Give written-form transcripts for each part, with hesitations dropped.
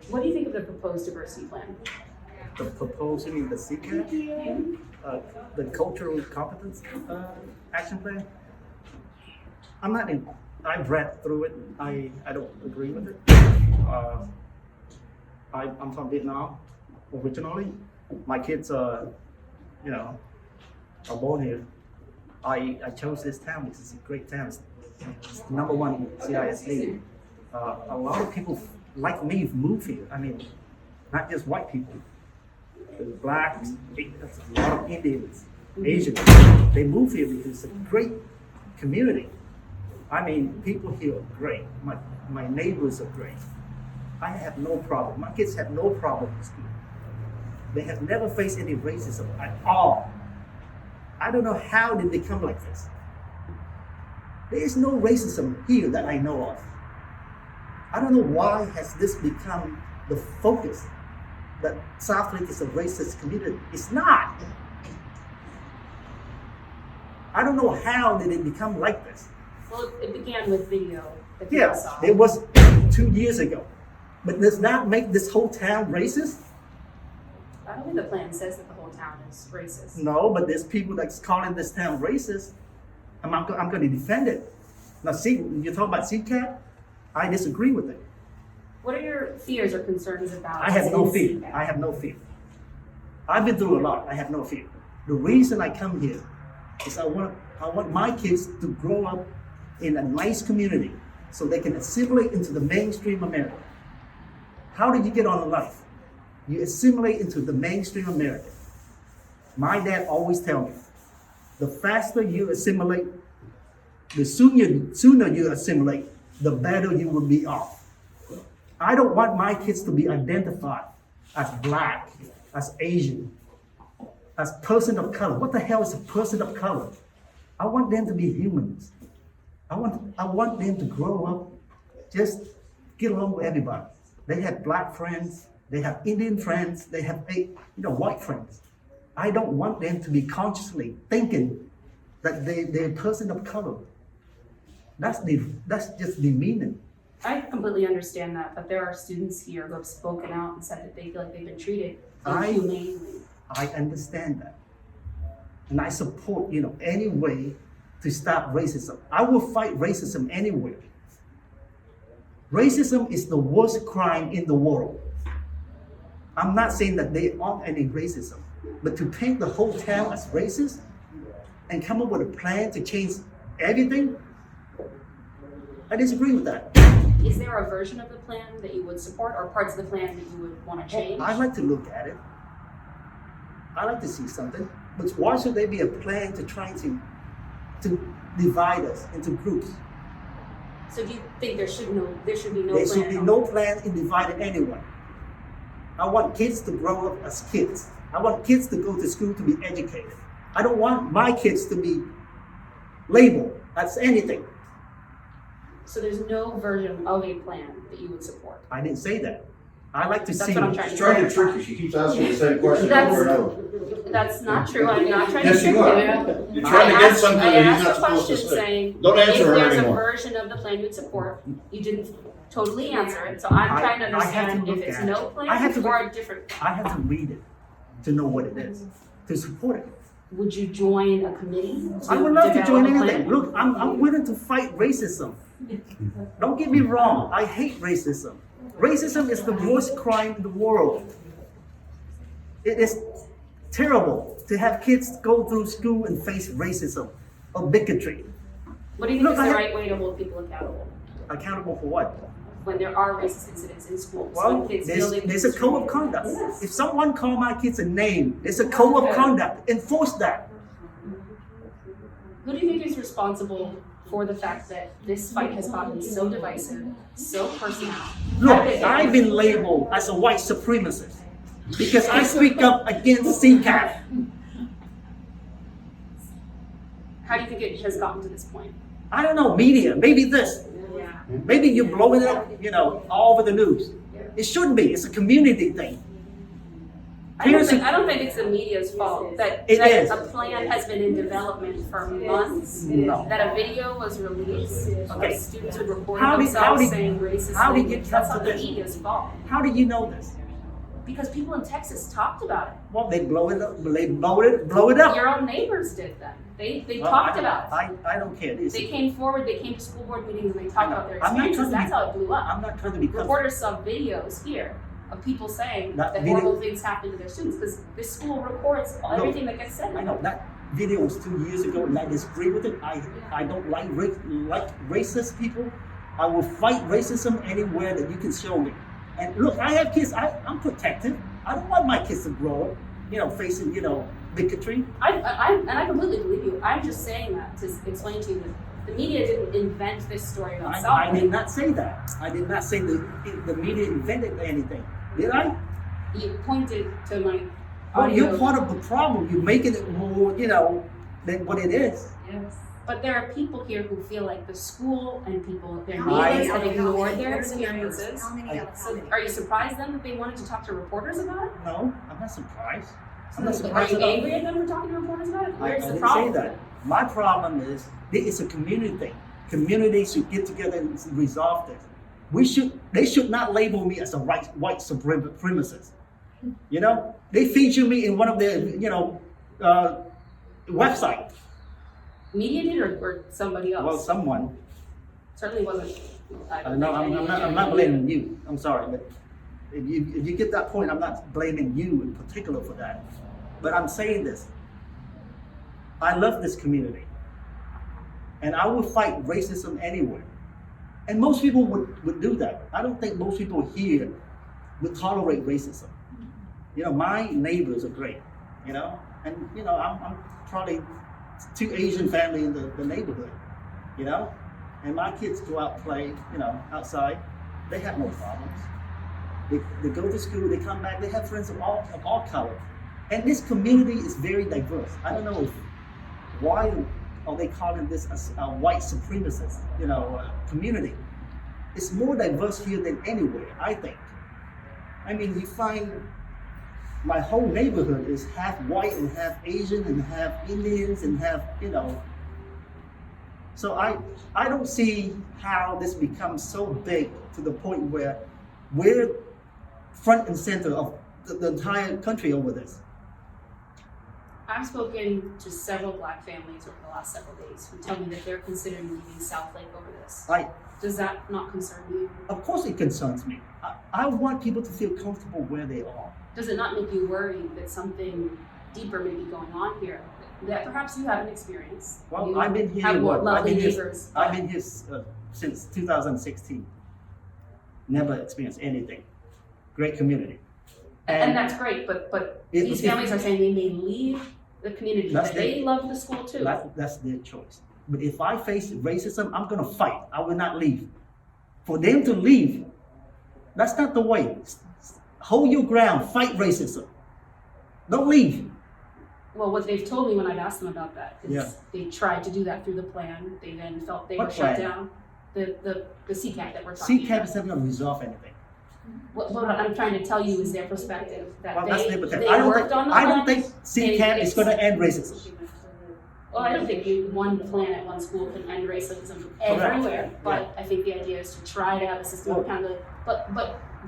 What do you think of the proposed diversity plan? The proposing the CCAP, the Cultural Competence Action Plan. I'm not in. I've read through it. I don't agree with it. I'm from Vietnam originally. My kids are born here. I chose this town. This is a great town. It's number one CISD. A lot of people like me move here. I mean, not just white people. There's blacks, there's a lot of Indians, Asians. They move here because it's a great community. I mean, people here are great. My neighbors are great. I have no problem. My kids have no problem with school. They have never faced any racism at all. I don't know how they become like this. There is no racism here that I know of. I don't know why has this become the focus that Southlake is a racist community. It's not. I don't know how did it become like this. Well, it began with video that people saw. It was 2 years ago. But does that make this whole town racist? I don't think the plan says that the whole town is racist. No, but there's people that's calling this town racist. I'm going to defend it. Now, see, you talk about CCAP, I disagree with it. What are your fears or concerns about? I have no fear. CCAP? I have no fear. I've been through a lot. I have no fear. The reason I come here is I want my kids to grow up in a nice community so they can assimilate into the mainstream America. How did you get on in life? You assimilate into the mainstream America. My dad always tell me, the faster you assimilate, the sooner you assimilate, the better you will be off. I don't want my kids to be identified as black, as Asian, as person of color. What the hell is a person of color? I want them to be humans. I want them to grow up, just get along with everybody. They have black friends, they have Indian friends, they have white friends. I don't want them to be consciously thinking that they're a person of color. That's just demeaning. I completely understand that, but there are students here who have spoken out and said that they feel like they've been treated inhumanely. I understand that. And I support, any way to stop racism. I will fight racism anywhere. Racism is the worst crime in the world. I'm not saying that there aren't any racism, but to paint the whole town as racist and come up with a plan to change everything, I disagree with that. Is there a version of the plan that you would support or parts of the plan that you would want to change? I'd like to look at it. I'd like to see something. But why should there be a plan to try to divide us into groups? So do you think there should be no There plan? should be no plan in dividing anyone. I want kids to grow up as kids. I want kids to go to school to be educated. I don't want my kids to be labeled as anything. So there's no version of a plan that you would support? I didn't say that. I like to That's see. what I'm trying to She's trying to clarify. trick you. She keeps asking the same question over and over. That's not true. I'm not trying Yes, to trick you are. You're trying to get something that he's not supposed to question say. saying, Don't answer her if there's anymore. a version of the plan you'd support, you didn't totally answer it. So I'm trying to I have to understand look if it's at no it. plan I have to or a different plan. I have to read it to know what it is, to support it. Would you join a committee? I would love to join develop a anything. plan? Look, I'm willing to fight racism. Don't get me wrong, I hate racism. Racism is the worst crime in the world. It is terrible to have kids go through school and face racism or bigotry. What do you think Look, is I the have- right way to hold people accountable Accountable for what? when there are racist incidents in schools? Well, when kids feel there's a code of conduct. If someone call my kids a name, there's a code of conduct. Enforce that. Who do you think is responsible for the fact that this fight has gotten so divisive, so personal? Look, I've been labeled as a white supremacist because I speak up against CCAP. How do you think it has gotten to this point? I don't know, media, maybe this. Yeah. Maybe you're blowing it up, all over the news. It shouldn't be. It's a community thing. I don't think it's the media's fault that It is. a plan has been in development for months. No. That a video was released Okay. of students who recorded How did- themselves saying racist how did you things. come That's to not the this? media's fault. How did you know this? Because people in Texas talked about it. Well, they blow it up. They blow it up. Your own neighbors did that. They Well, talked I- about it. I don't care. This They came forward, they came to school board meetings and they talked about their I'm not experiences. trying to That's how it blew up. I'm not trying to be Reporters saw videos here of people saying That that video- horrible things happen to their students because this school records everything that gets said. I know that video was 2 years ago, and I disagree with it. I don't like racist people. I will fight racism anywhere that you can show me. And look, I have kids. I'm protective. I don't want my kids to grow up, facing, bigotry. I completely believe you. I'm just saying that to explain to you that the media didn't invent this story about I Southlake. did not say that. I did not say the media invented anything. Did I? You pointed to my Well, audio. you're part of the problem. You're making it more, than what it is. Yes. But there are people here who feel like the school and people, their I- neighbors have ignored their How many experiences. How many others? So are you surprised then that they wanted to talk to reporters about it? No, I'm not surprised. I'm not Are surprised you at all. angry at them for talking to reporters about it? I Where's the didn't problem? say that. My problem is, this is a community thing. Communities should get together and resolve this. They should not label me as a white supremacist. They feature me in one of their, websites. Media did or somebody else? Well, someone. Certainly wasn't. No, I'm not blaming you. I'm sorry, but if you get that point, I'm not blaming you in particular for that. But I'm saying this. I love this community. And I will fight racism anywhere. And most people would do that. I don't think most people here would tolerate racism. My neighbors are great, and I'm probably 2 Asian family in the neighborhood, and my kids go out and play, outside. They have no problems. They go to school, they come back, they have friends of all color. And this community is very diverse. I don't know why are they calling this a white supremacist, community. It's more diverse here than anywhere, I think. I mean, you find my whole neighborhood is half white and half Asian and half Indians and half, So I don't see how this becomes so big to the point where we're front and center of the entire country over this. I've spoken to several Black families over the last several days who tell me that they're considering leaving Southlake over this. Does that not concern you? Of course it concerns me. I want people to feel comfortable where they are. Does it not make you worried that something deeper may be going on here that perhaps you haven't experienced? Well, You I've been here, have I've lovely been here, neighbors. I've been here since 2016. Never experienced anything. Great community. And that's great, but these families are saying they may leave the community, That's but they love the school too. That's their choice. But if I face racism, I'm gonna fight. I will not leave. For them to leave, that's not the way. Hold your ground, fight racism. Don't leave. Well, what they've told me when I've asked them about that is Yeah. they tried to do that through the plan. They then felt they What were shut plan? down. The CCAP that we're talking CCAP about. is not gonna resolve anything. What I'm trying to tell you is their perspective that Well, that's they their perspective. they worked on the I don't plan. think CCAP is gonna end racism. Well, I don't think one plan at one school can end racism everywhere, but I think the idea is to try to have a system of accountability. But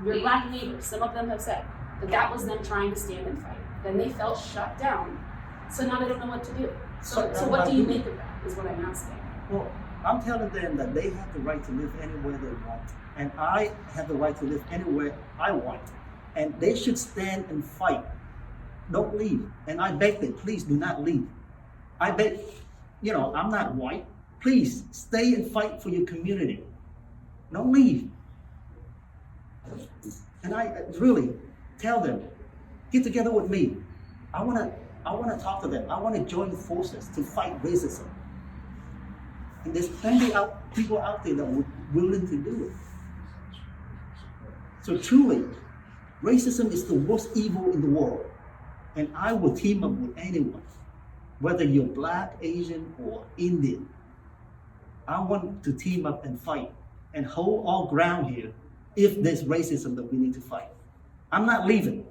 your Black neighbors, some of them have said that was them trying to stand and fight. Then they felt shut down, so now they don't know what to do. So what do you make of that? Is what I'm asking. Well, I'm telling them that they have the right to live anywhere they want, and I have the right to live anywhere I want, and they should stand and fight. Don't leave. And I beg them, please do not leave. I beg, I'm not white. Please stay and fight for your community. Don't leave. And I really tell them, get together with me. I wanna talk to them. I wanna join forces to fight racism. And there's plenty of people out there that are willing to do it. So truly, racism is the worst evil in the world. And I will team up with anyone, whether you're Black, Asian, or Indian. I want to team up and fight and hold all ground here if there's racism that we need to fight. I'm not leaving.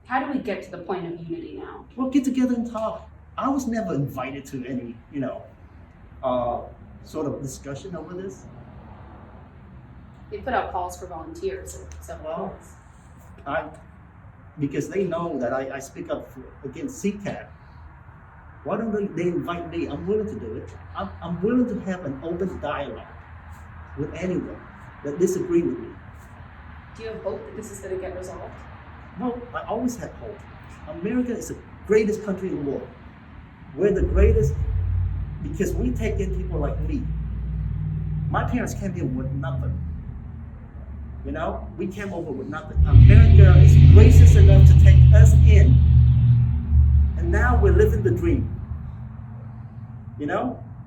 How do we get to the point of unity now? Well, get together and talk. I was never invited to any, sort of discussion over this. They put out calls for volunteers at several points. Because they know that I speak up against CCAP. Why don't they invite me? I'm willing to do it. I'm willing to have an open dialogue with anyone that disagree with me. Do you have hope that this is going to get resolved? No, I always have hope. America is the greatest country in the world. We're the greatest because we take in people like me. My parents came here with nothing. We came over with nothing. America is gracious enough to take us in. And now we're living the dream.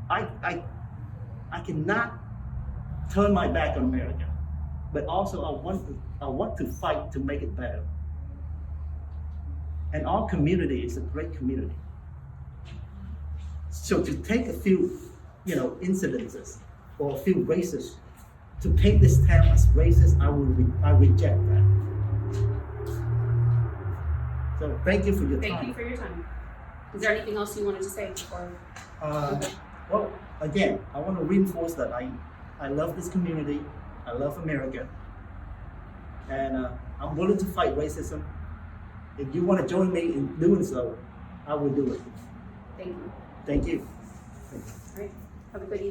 I cannot turn my back on America. But also I want to fight to make it better. And our community is a great community. So to take a few, incidences or a few races to paint this town as racist, I reject that. So thank you for your time. Thank you for your time. Is there anything else you wanted to say before? Well, again, I want to reinforce that I love this community. I love America. And I'm willing to fight racism. If you want to join me in doing so, I will do it. Thank you. Thank you. All right. Have a good evening.